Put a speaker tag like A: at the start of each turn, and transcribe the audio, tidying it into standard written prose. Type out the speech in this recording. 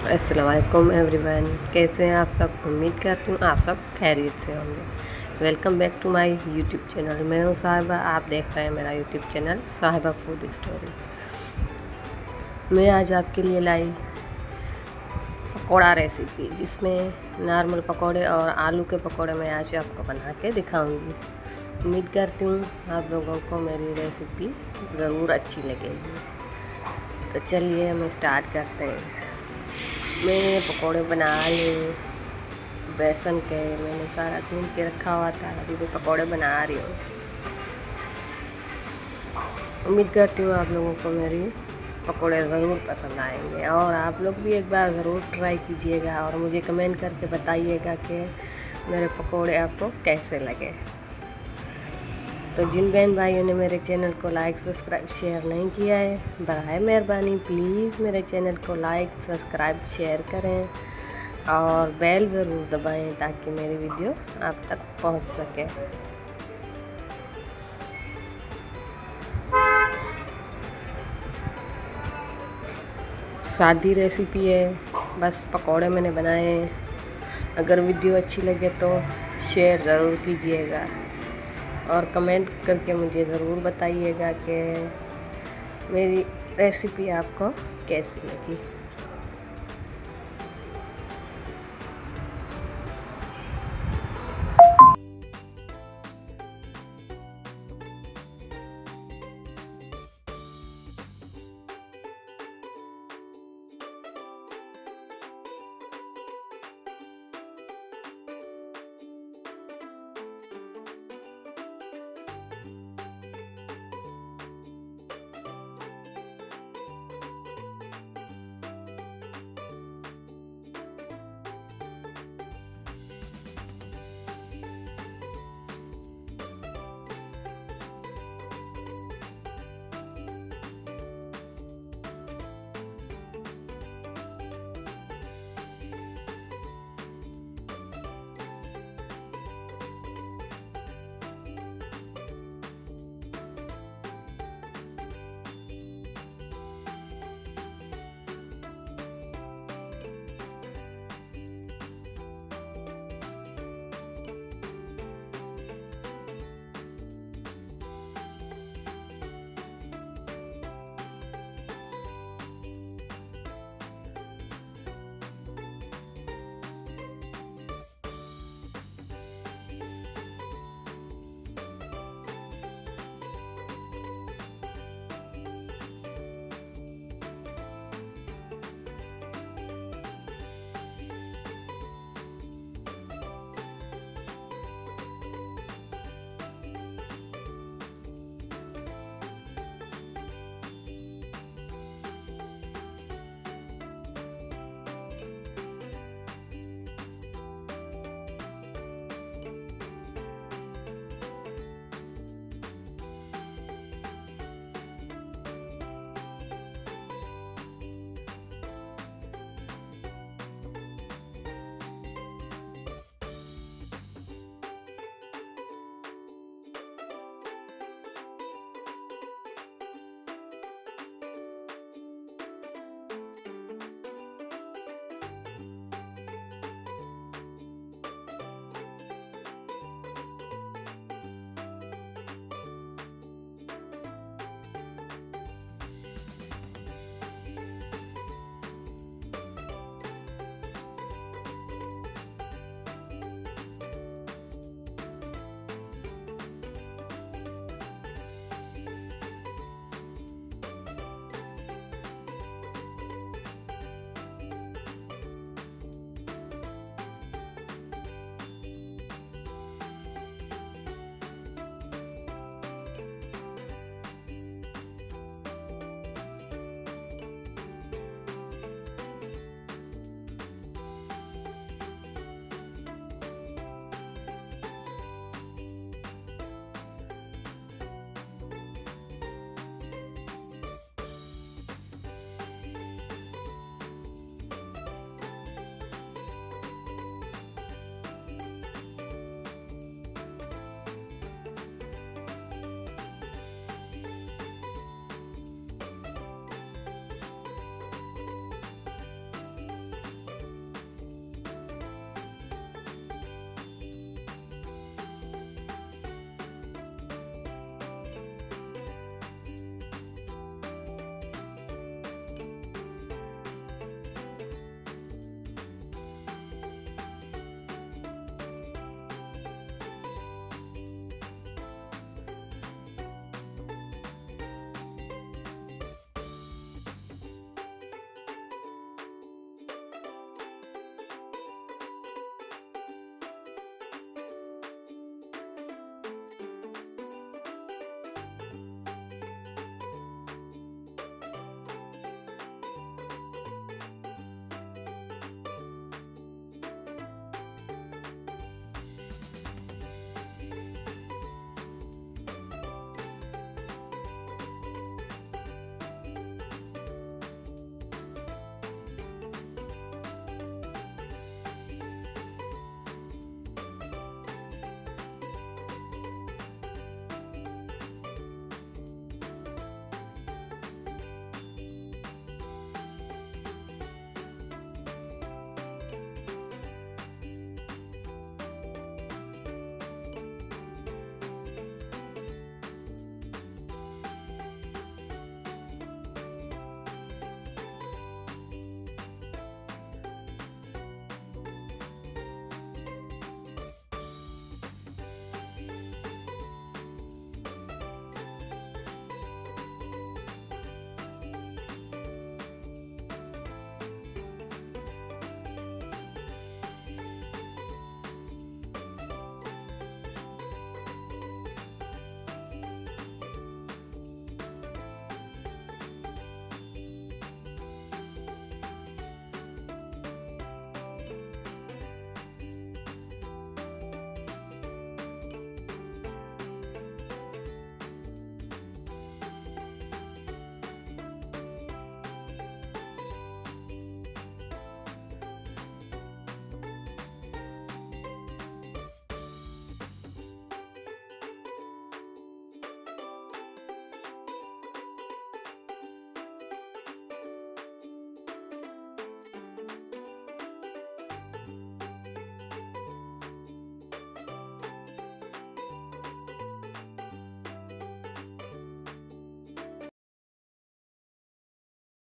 A: अस्सलाम वालेकुम एवरीवन, कैसे हैं आप सब। उम्मीद करती हूँ आप सब खैरियत से होंगे। Welcome back to my YouTube channel. मैं हूँ साहिबा, आप देख रहे हैं मेरा YouTube channel Sahiba food story. मैं आज आपके लिए लाई पकौड़ा रेसिपी, जिसमें नॉर्मल पकौड़े और आलू के पकौड़े मैं आज आपको बना के दिखाऊंगी। उम्मीद करती हूँ आप लोगों को मेरी रेसिपी ज़रूर अच्छी लगेगी। तो चलिए हम स्टार्ट करते हैं। मैं पकौड़े बना लिए बेसन के, मैंने सारा गूंद के रखा हुआ था। अभी मैं पकौड़े बना रही हूँ। उम्मीद करती हूँ आप लोगों को मेरी पकौड़े ज़रूर पसंद आएंगे और आप लोग भी एक बार ज़रूर ट्राई कीजिएगा और मुझे कमेंट करके बताइएगा कि मेरे पकौड़े आपको कैसे लगे। तो जिन बहन भाइयों ने मेरे चैनल को लाइक सब्सक्राइब शेयर नहीं किया है, बराए मेहरबानी प्लीज़ मेरे चैनल को लाइक सब्सक्राइब शेयर करें और बेल ज़रूर दबाएं ताकि मेरी वीडियो आप तक पहुंच सके। सादी रेसिपी है, बस पकौड़े मैंने बनाए हैं। अगर वीडियो अच्छी लगे तो शेयर ज़रूर कीजिएगा और कमेंट करके मुझे ज़रूर बताइएगा कि मेरी रेसिपी आपको कैसी लगी।